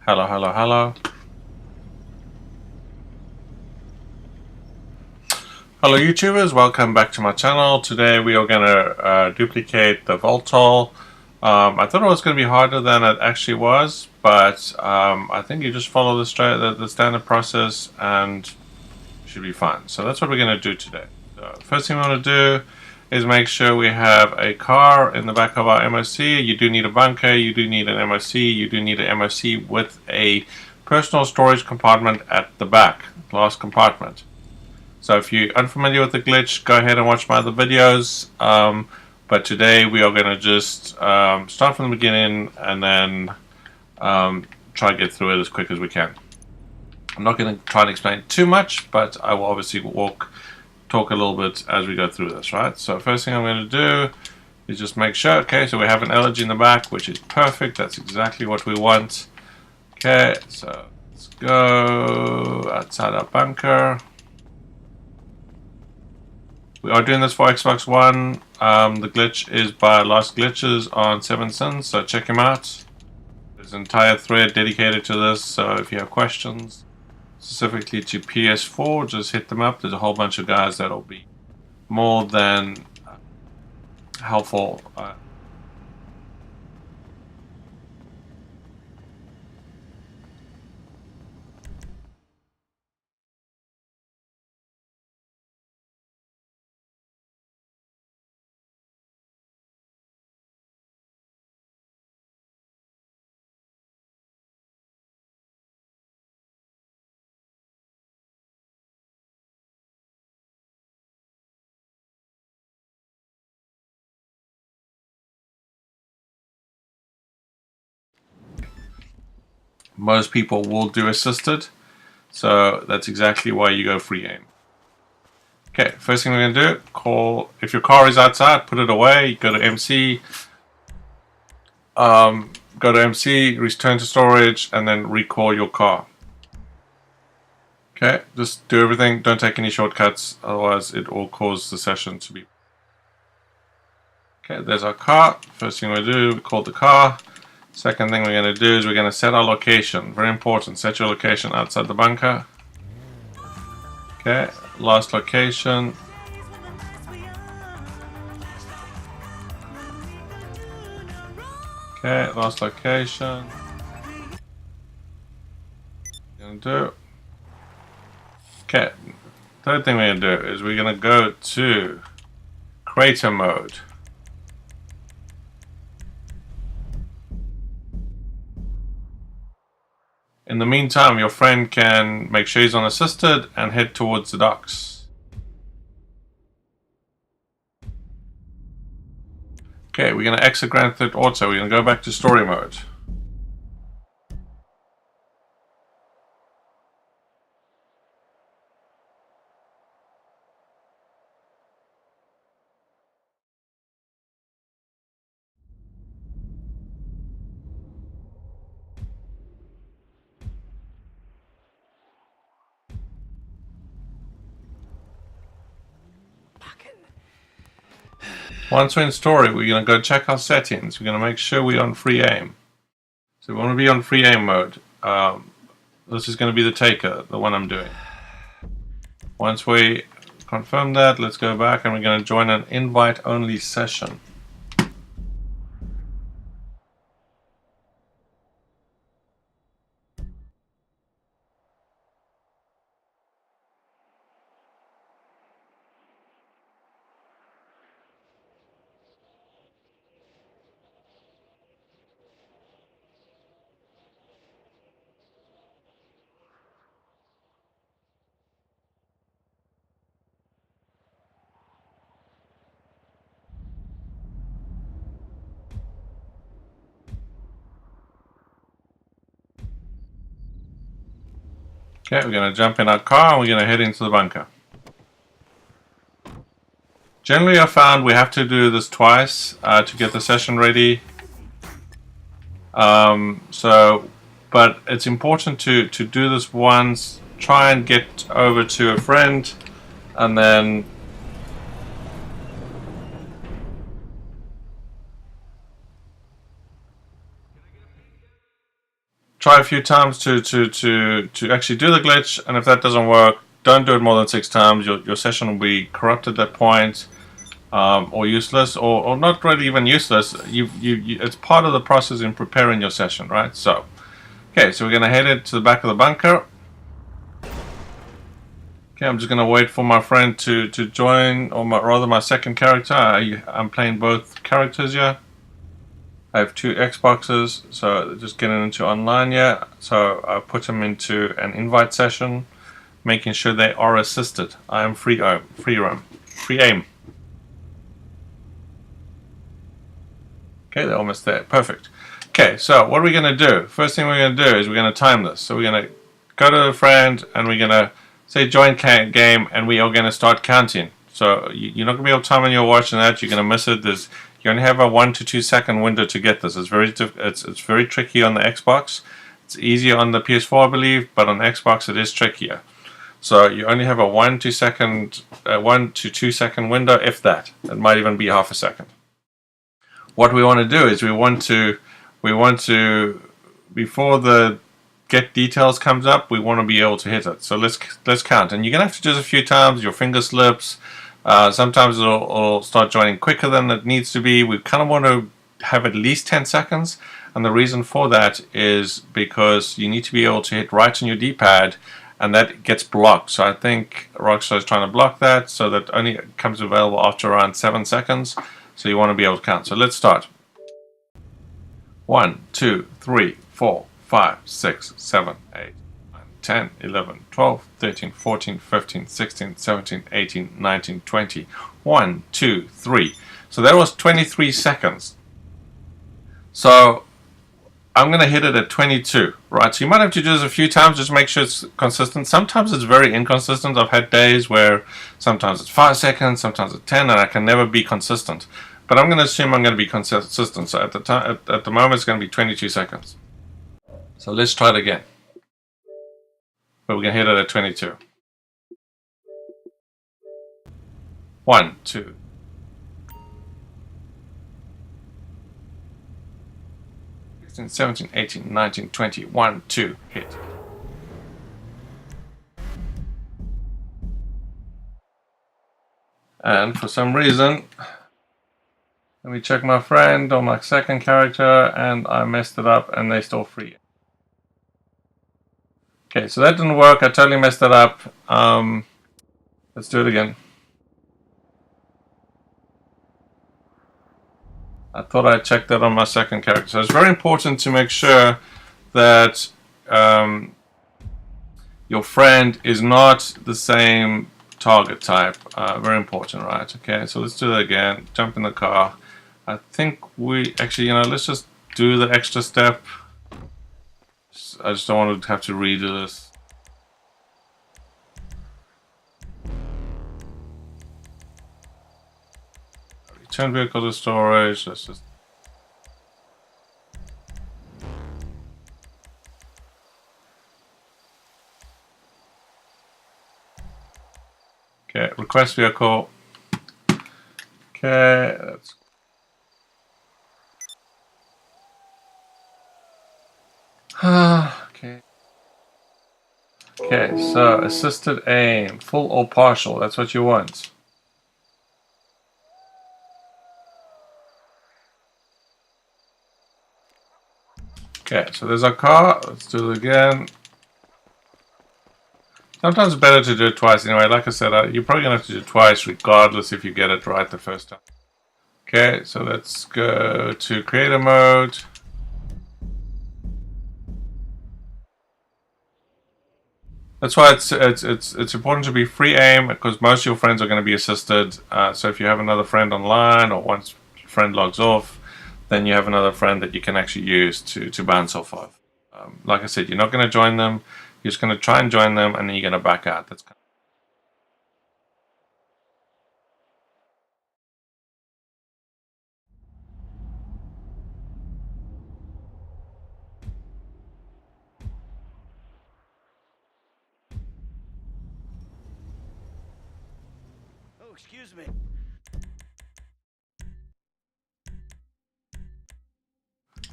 Hello, hello, hello. Hello YouTubers, welcome back to my channel. Today we are going to duplicate the VOLTOL. I thought it was going to be harder than it actually was, but I think you just follow the standard process and you should be fine. So that's what we're going to do today. The first thing we want to do is make sure we have a car in the back of our MOC. You do need a bunker, you do need an MOC, you do need an MOC with a personal storage compartment at the back, glass compartment. So if you're unfamiliar with the glitch, go ahead and watch my other videos. But today we are going to just start from the beginning and then try to get through it as quick as we can. I'm not going to try and explain too much, but I will obviously talk a little bit as we go through this, right? So first thing I'm going to do is just make sure, okay, so we have an LG in the back, which is perfect. That's exactly what we want. Okay, so let's go outside our bunker. We are doing this for Xbox One. The glitch is by Lost Glitches on 7 Sins, so check him out. There's an entire thread dedicated to this, so if you have questions specifically to PS4, just hit them up. There's a whole bunch of guys that'll be more than helpful. Most people will do assisted, so that's exactly why you go free aim. Okay, first thing we're going to do, if your car is outside, put it away, go to MC, return to storage, and then recall your car. Okay, just do everything, don't take any shortcuts, otherwise it will cause the session to be... Okay, there's our car. First thing we do, we call the car. Second thing we're going to do is we're going to set our location. Very important, set your location outside the bunker. Okay, last location. Okay, last location. Gonna do. Okay, third thing we're gonna do is we're gonna go to creator mode. In the meantime, your friend can make sure he's on assisted and head towards the docks. Okay, we're going to exit Grand Theft Auto. We're going to go back to story mode. Once we're in story, we're going to go check our settings. We're going to make sure we're on free aim. So we want to be on free aim mode. This is going to be the taker, the one I'm doing. Once we confirm that, let's go back and we're going to join an invite-only session. Okay, we're going to jump in our car and we're going to head into the bunker. Generally, I found we have to do this twice to get the session ready. But it's important to do this once, try and get over to a friend, and then try a few times to actually do the glitch, and if that doesn't work, don't do it more than 6 times. Your session will be corrupted at that point, or useless, or not really even useless. It's part of the process in preparing your session, right? So, okay, so we're gonna head it to the back of the bunker. Okay, I'm just gonna wait for my friend to join, or rather my second character. I'm playing both characters here. I have 2 Xboxes, so just getting into online yet. So I put them into an invite session, making sure they are assisted. I am free aim. Okay, they're almost there. Perfect. Okay, so what are we going to do? First thing we're going to do is we're going to time this. So we're going to go to the friend and we're going to say join game, and we are going to start counting. So you're not going to be able to time on your watch and that. You're going to miss it. You only have a 1 to 2 second window to get this. It's very tricky on the Xbox. It's easier on the PS4, I believe, but on the Xbox it is trickier. So you only have a 1 to 2 second window, if that. It might even be half a second. What we want to do is we want to before the get details comes up, we want to be able to hit it. So let's count, and you're gonna have to do this a few times. Your finger slips. Sometimes it'll start joining quicker than it needs to be. We kind of want to have at least 10 seconds, and the reason for that is because you need to be able to hit right on your D-pad, and that gets blocked. So I think Rockstar is trying to block that, so that only comes available after around 7 seconds. So you want to be able to count. So let's start. 1, 2, 3, 4, 5, 6, 7, 8, 9, 10, 11, 12, 13, 14, 15, 16, 17, 18, 19, 20. 1, 2, 3. So that was 23 seconds. So I'm going to hit it at 22, right? So you might have to do this a few times, just make sure it's consistent. Sometimes it's very inconsistent. I've had days where sometimes it's 5 seconds, sometimes it's 10, and I can never be consistent. But I'm going to assume I'm going to be consistent. So at the moment, it's going to be 22 seconds. So let's try it again. But we're going to hit it at 22. 1, 2. 16, 17, 18, 19, 20. 1, 2, hit. And for some reason, let me check my friend on my second character, and I messed it up, and they still free. Okay, so that didn't work. I totally messed it up. Let's do it again. I thought I checked that on my second character. So it's very important to make sure that your friend is not the same target type. Very important, right? Okay, so let's do that again. Jump in the car. I think we actually, let's just do the extra step. I just don't want to have to redo this. Return vehicle to storage. Let's just. Okay, request vehicle. Okay, that's. Okay. Okay, so assisted aim, full or partial, that's what you want. Okay, so there's our car. Let's do it again. Sometimes it's better to do it twice anyway. Like I said, you're probably going to have to do it twice regardless if you get it right the first time. Okay, so let's go to creator mode. That's why it's important to be free aim, because most of your friends are going to be assisted. So if you have another friend online, or once your friend logs off, then you have another friend that you can actually use to bounce off of. Like I said, you're not going to join them. You're just going to try and join them, and then you're going to back out. That's kind Oh, excuse me.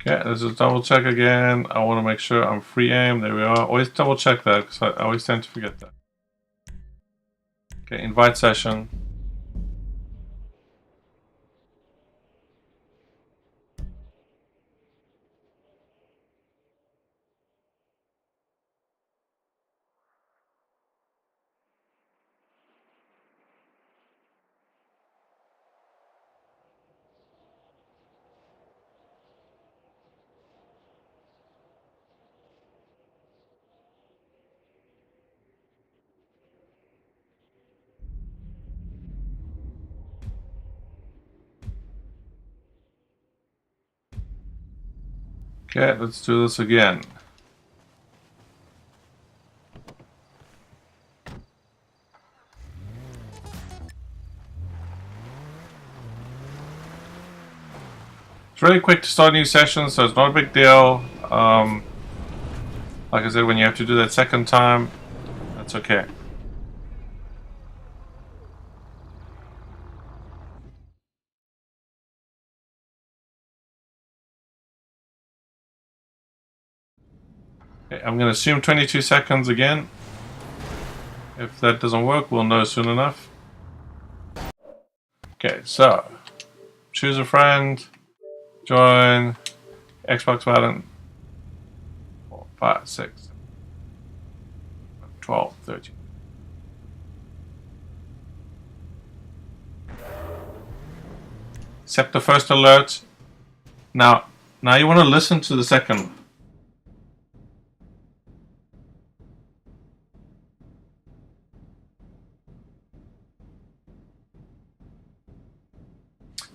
Okay, let's just double check again. I want to make sure I'm free aim. There we are. Always double check that because I always tend to forget that. Okay, invite session. Okay, let's do this again. It's really quick to start new sessions, so it's not a big deal. Like I said, when you have to do that second time, that's okay. Okay, I'm going to assume 22 seconds again. If that doesn't work, we'll know soon enough. Okay, so choose a friend, join, Xbox button, 4, 5, 6, 12, 13. Accept the first alert. Now you want to listen to the second.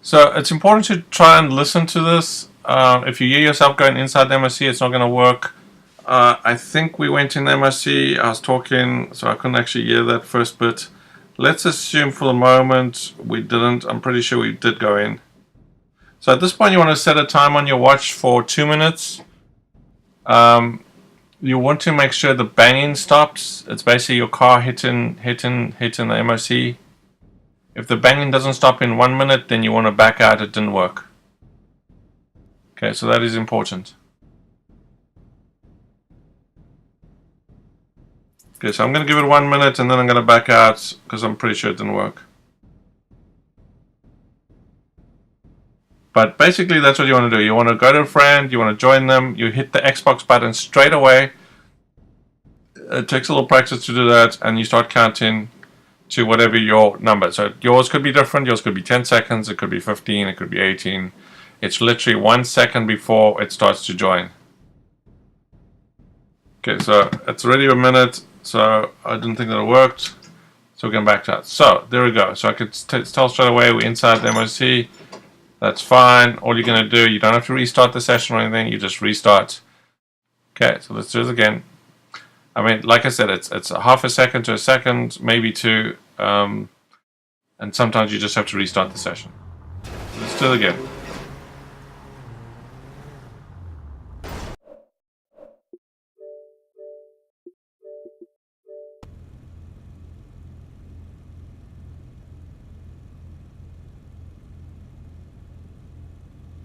So it's important to try and listen to this. If you hear yourself going inside the MOC, it's not going to work. I think we went in the MOC. I was talking, so I couldn't actually hear that first bit. Let's assume for the moment we didn't. I'm pretty sure we did go in. So at this point, you want to set a time on your watch for 2 minutes. You want to make sure the banging stops. It's basically your car hitting the MOC. If the banging doesn't stop in 1 minute, then you want to back out. It didn't work. Okay, so that is important. Okay, so I'm going to give it 1 minute and then I'm going to back out because I'm pretty sure it didn't work. But basically that's what you want to do. You want to go to a friend, you want to join them, you hit the Xbox button straight away. It takes a little practice to do that, and you start counting to whatever your number. So yours could be different. Yours could be 10 seconds, it could be 15, it could be 18. It's literally 1 second before it starts to join. Okay, so it's already a minute, so I didn't think that it worked. So we're going back to that. So there we go. So I could tell straight away we're inside the MOC. That's fine. All you're going to do, you don't have to restart the session or anything. You just restart. Okay, so let's do this again. I mean, like I said, it's a half a second to a second, maybe two, and sometimes you just have to restart the session. Let's do it again.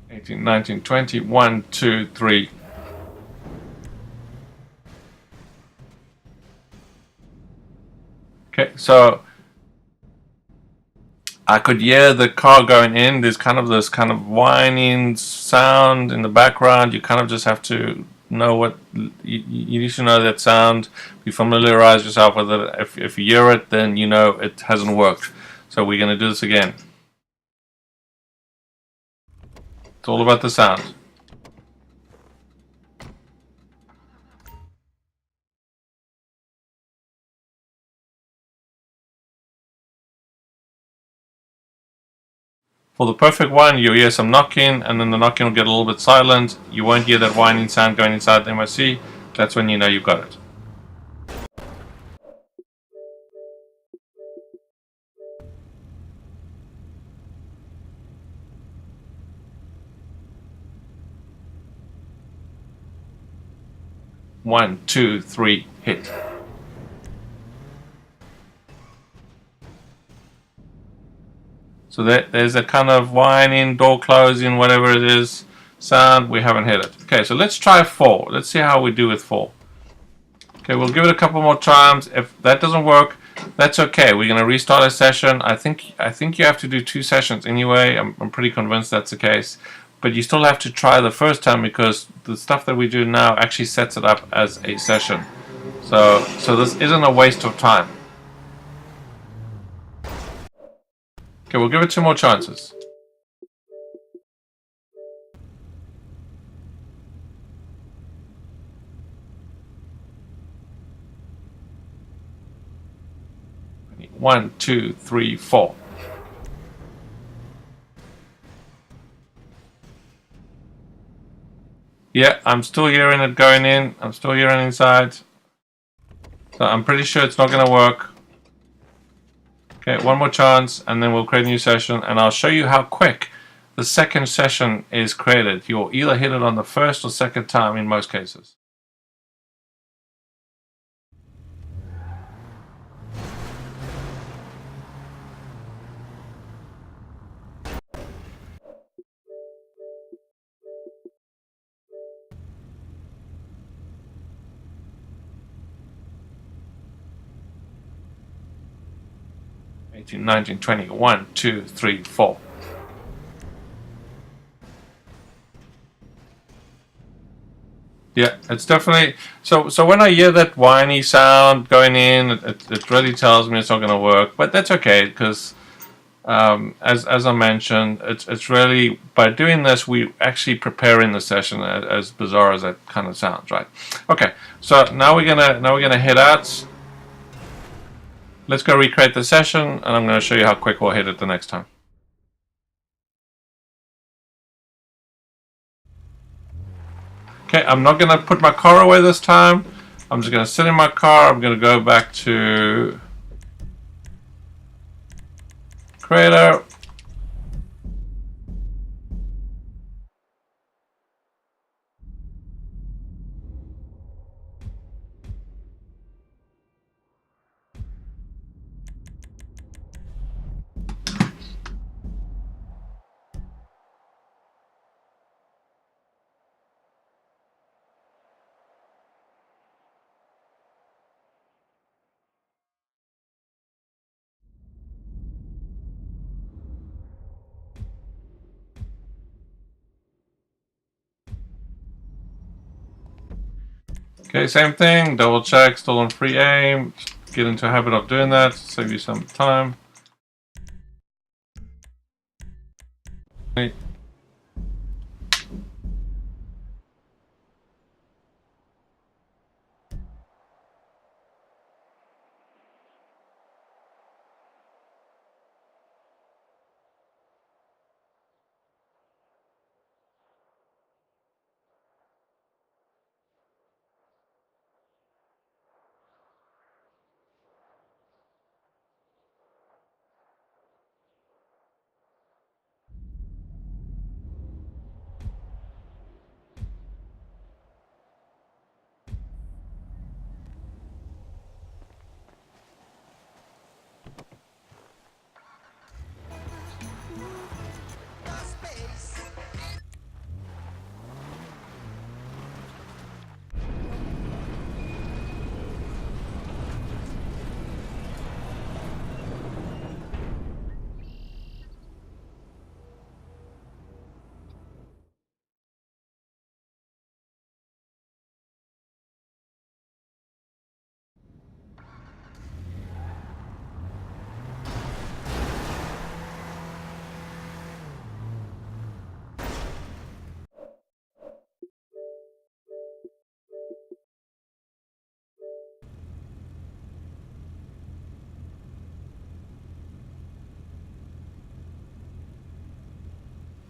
$18, $19, $20, $1, $2, $3. Okay, so I could hear the car going in. There's kind of this kind of whining sound in the background. You kind of just have to know what you need to know that sound. Be familiarize yourself with it. If you hear it, then you know it hasn't worked. So we're going to do this again. It's all about the sound. For the perfect one, you hear some knocking, and then the knocking will get a little bit silent. You won't hear that whining sound going inside the MOC. That's when you know you've got it. One, two, three, hit. So there's a kind of whining, door closing, whatever it is, Sound, we haven't hit it. Okay, so let's try 4. Let's see how we do with 4. Okay, we'll give it a couple more times. If that doesn't work, that's okay. We're going to restart a session. I think you have to do 2 sessions anyway. I'm pretty convinced that's the case. But you still have to try the first time because the stuff that we do now actually sets it up as a session. So this isn't a waste of time. Okay, we'll give it 2 more chances. One, two, three, 4. Yeah, I'm still hearing it going in. I'm still hearing inside. So I'm pretty sure it's not going to work. Okay, 1 more chance and then we'll create a new session and I'll show you how quick the second session is created. You'll either hit it on the first or second time in most cases. $18, $19, $20, 1, 2, 3, 4. Yeah, it's definitely so when I hear that whiny sound going in, it really tells me it's not going to work. But that's okay because as I mentioned, it's really by doing this we actually preparing the session as bizarre as that kind of sounds, right? Okay, so now we're gonna head out. Let's go recreate the session, and I'm going to show you how quick we'll hit it the next time. Okay, I'm not going to put my car away this time. I'm just going to sit in my car. I'm going to go back to Creator. Okay, same thing, double check, still on free aim. Get into a habit of doing that, save you some time. Okay.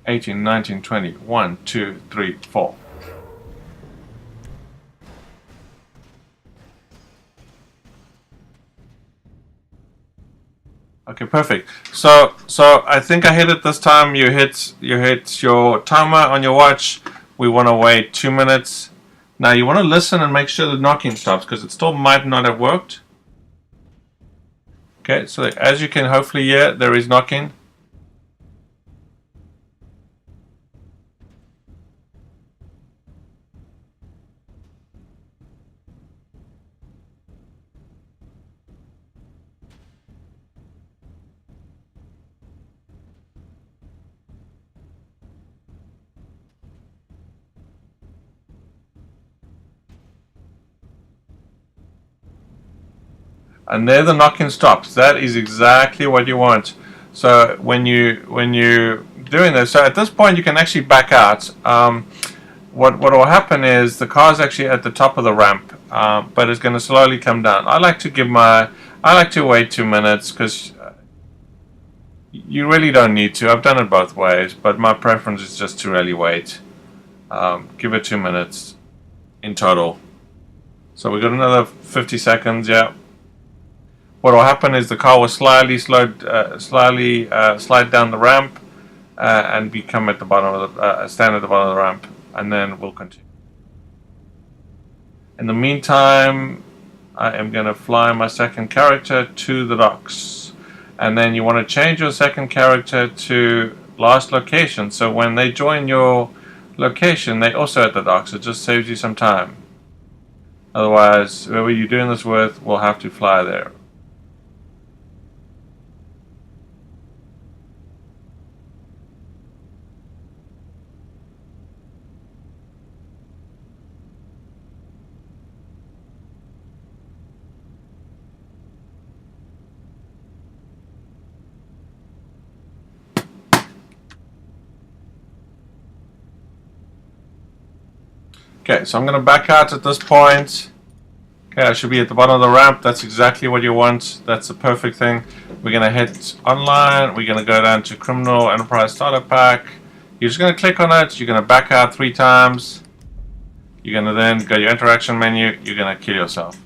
18, 19, 20, 1, 2, 3, 4. Okay, perfect. So I think I hit it this time. You hit your timer on your watch. We want to wait 2 minutes. Now you want to listen and make sure the knocking stops because it still might not have worked. Okay, so as you can hopefully hear, there is knocking. and there the knock-in stops. That is exactly what you want. So when you're doing this, so at this point you can actually back out. What will happen is the car's actually at the top of the ramp, but it's going to slowly come down. I like to wait 2 minutes because you really don't need to. I've done it both ways, but my preference is just to really wait. Give it 2 minutes in total. So we got another 50 seconds. Yeah. What will happen is the car will slide down the ramp and become at the bottom of the stand at the bottom of the ramp, and then we'll continue. In the meantime, I am going to fly my second character to the docks, and then you want to change your second character to last location. So when they join your location, they're also at the docks. It just saves you some time. Otherwise, whoever you're doing this with will have to fly there. Okay, so I'm going to back out at this point. Okay, I should be at the bottom of the ramp. That's exactly what you want. That's the perfect thing. We're going to hit online. We're going to go down to Criminal Enterprise Starter Pack. You're just going to click on it. You're going to back out 3 times. You're going to then go to your interaction menu. You're going to kill yourself.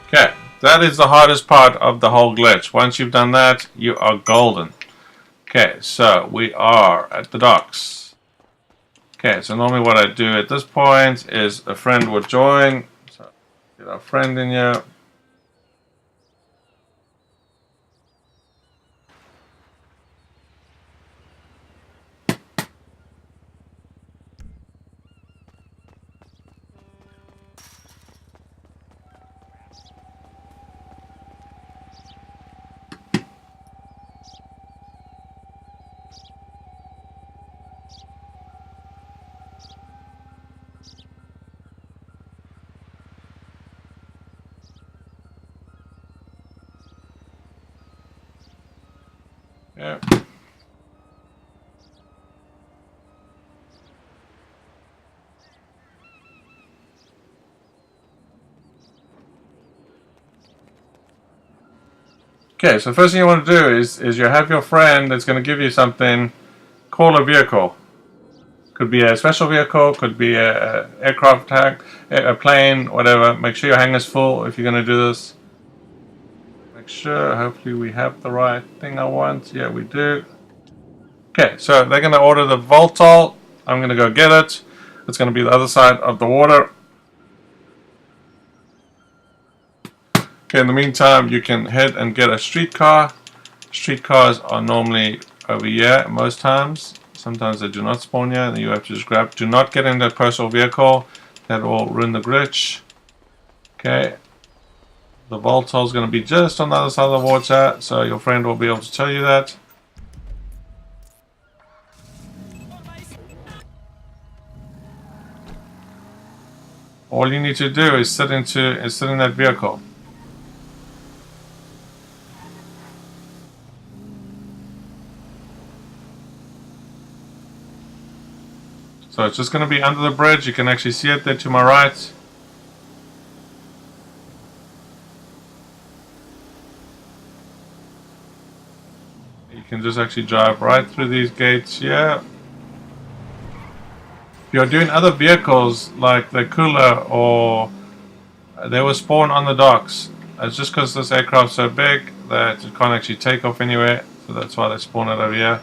Okay, that is the hardest part of the whole glitch. Once you've done that, you are golden. Okay, so we are at the docks. Okay, so normally what I do at this point is a friend will join. So get our friend in here. Yeah. Okay, so first thing you want to do is you have your friend that's going to give you something. Call a vehicle. Could be a special vehicle, could be a aircraft tank, a plane, whatever. Make sure your hangar's full if you're going to do this. Make sure, hopefully we have the right thing I want. Yeah, we do. Okay, so they're going to order the VOLTOL. I'm going to go get it. It's going to be the other side of the water. Okay, in the meantime, you can head and get a streetcar. Streetcars are normally over here most times. Sometimes they do not spawn here, and you have to just grab. Do not get in that personal vehicle. That will ruin the glitch. Okay. The VOLTOL is going to be just on the other side of the water, so your friend will be able to tell you that. All you need to do is sit in that vehicle. So it's just going to be under the bridge. You can actually see it there to my right. You can just actually drive right through these gates here. If you're doing other vehicles like the cooler, or they will spawn on the docks. It's just because this aircraft's so big that it can't actually take off anywhere. So that's why they spawn it over here.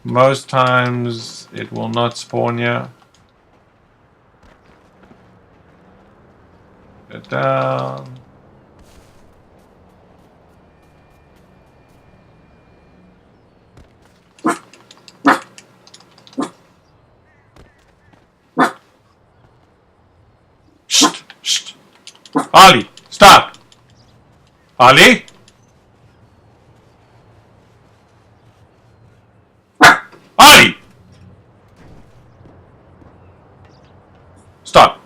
Most times it will not spawn here. Get down. Shh. Ollie, stop. Ollie? Ollie! Stop.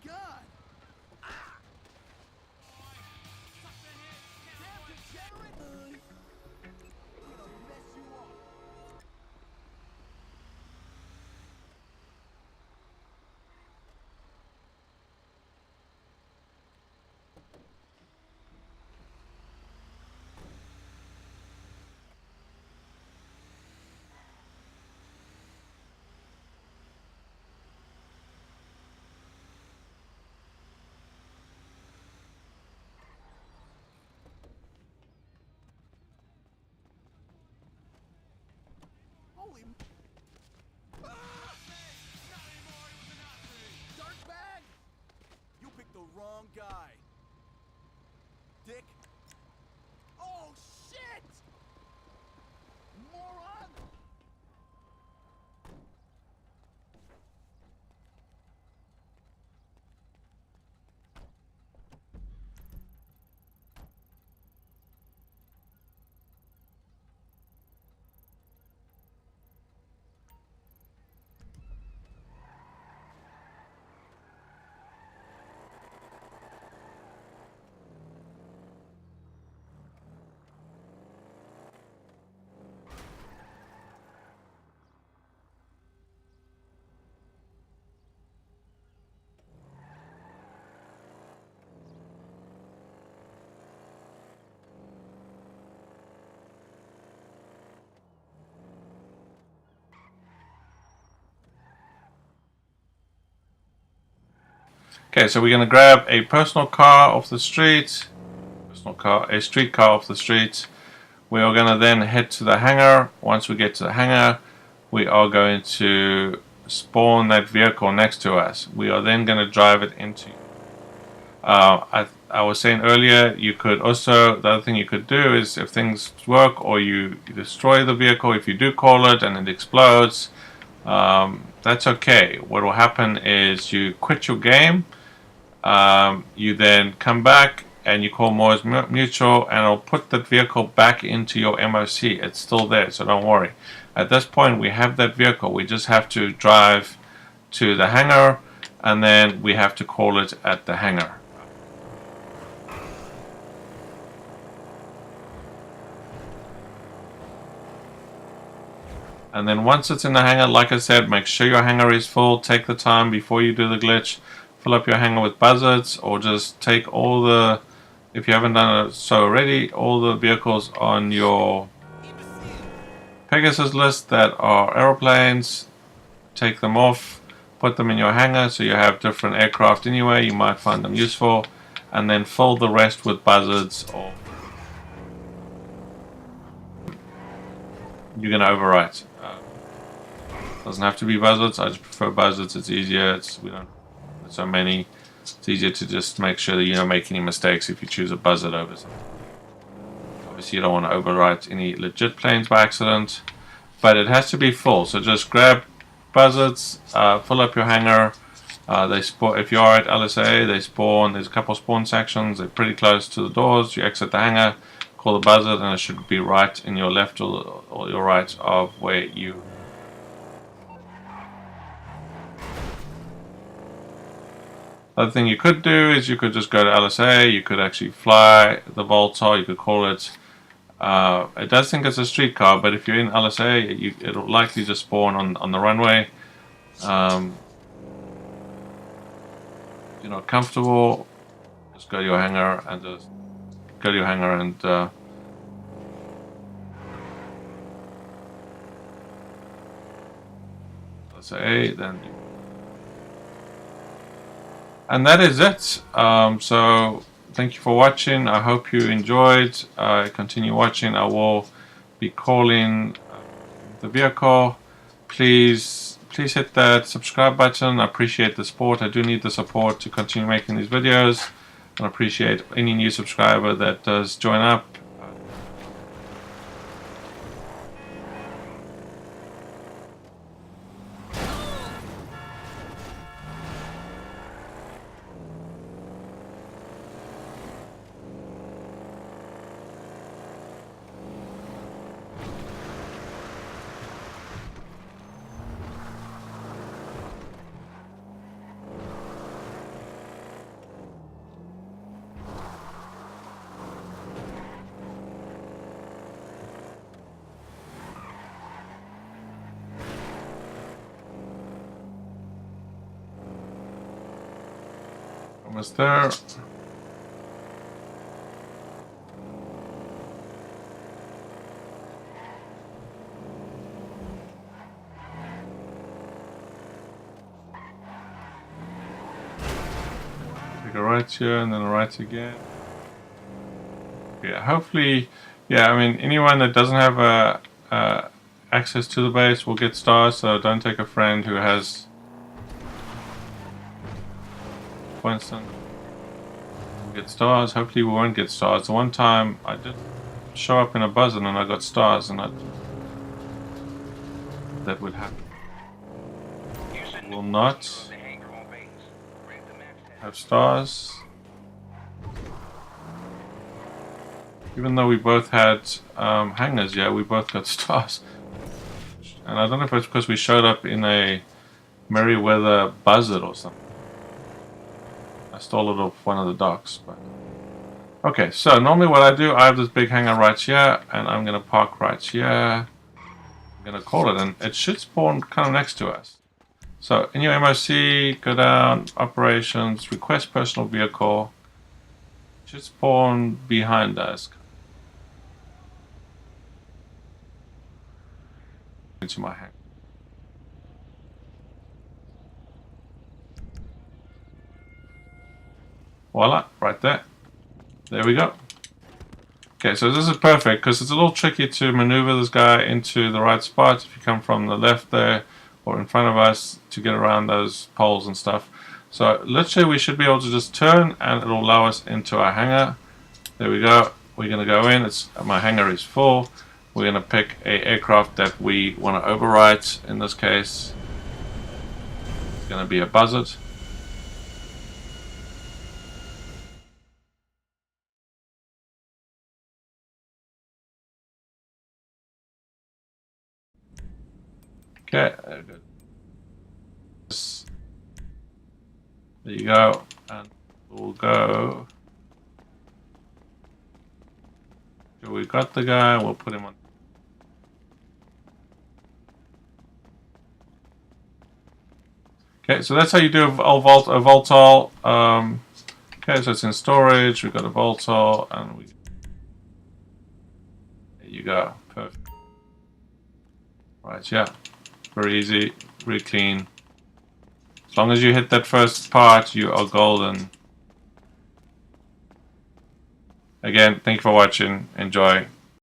God! Damn degenerate! I'm gonna mess you up. Holy... Ah! Not anymore, he was a Nazi! Dirtbag! You picked the wrong guy. Dick. Oh, shit! Moron! Okay, so we're going to grab a personal car off the street. A street car off the street. We are going to then head to the hangar. Once we get to the hangar, we are going to spawn that vehicle next to us. We are then going to drive it into... I was saying earlier, you could also, the other thing you could do is if things work or you destroy the vehicle, if you do call it and it explodes, that's okay. What will happen is you quit your game, you then come back and you call Moore's Mutual and it'll put that vehicle back into your MOC. It's still there, so don't worry. At this point we have that vehicle. We just have to drive to the hangar and then we have to call it at the hangar. And then once it's in the hangar, like I said, make sure your hangar is full. Take the time before you do the glitch. Fill up your hangar with buzzards, or just take all the, if you haven't done it so already, all the vehicles on your Pegasus list that are aeroplanes. Take them off, put them in your hangar so you have different aircraft anyway. You might find them useful. And then fill the rest with buzzards, or you're going to overwrite. Doesn't have to be buzzards. I just prefer buzzards. It's easier. We don't have so many. It's easier to just make sure that you don't make any mistakes if you choose a buzzard over something. Obviously, you don't want to overwrite any legit planes by accident, but it has to be full. So just grab buzzards, fill up your hangar. They spawn if you are at LSA. They spawn. There's a couple of spawn sections. They're pretty close to the doors. You exit the hangar, call the buzzard, and it should be right in your left or your right of where you. Other thing you could do is you could just go to LSA, you could actually fly the VOLTOL, you could call it, it does think it's a streetcar, but if you're in LSA, it'll likely just spawn on the runway. If you're not comfortable, just go to your hangar and LSA, then and that is it. So thank you for watching. I hope you enjoyed. Continue watching. I will be calling the vehicle. Please hit that subscribe button. I appreciate the support. I do need the support to continue making these videos. And I appreciate any new subscriber that does join up. Almost there. Take a right here and then a right again. Yeah, hopefully, yeah, I mean, anyone that doesn't have access to the base will get stars, so don't take a friend who has, for instance, get stars. Hopefully we won't get stars. The one time I did show up in a buzzer and I got stars, and that would happen. Will not have stars. Even though we both had hangers, yeah, we both got stars. And I don't know if it's because we showed up in a Merryweather buzzard or something. I stole it off one of the docks, but... Okay, so normally what I do, I have this big hanger right here, and I'm going to park right here. I'm going to call it, and it should spawn kind of next to us. So, in your MOC, go down, Operations, Request Personal Vehicle. It should spawn behind us. Into my hangar. Voila, right there. There we go. Okay, so this is perfect because it's a little tricky to maneuver this guy into the right spot if you come from the left there or in front of us to get around those poles and stuff. So literally we should be able to just turn and it'll allow us into our hangar. There we go. We're going to go in. My hangar is full. We're going to pick a aircraft that we want to overwrite. In this case, it's going to be a buzzard. Okay, good. There you go, and we'll go. So we got the guy. We'll put him on. Okay, so that's how you do a VOLTOL. Okay, so it's in storage. We've got a VOLTOL, and there you go. Perfect. Right, yeah. Very easy, very clean. As long as you hit that first part, you are golden. Again, thank you for watching. Enjoy.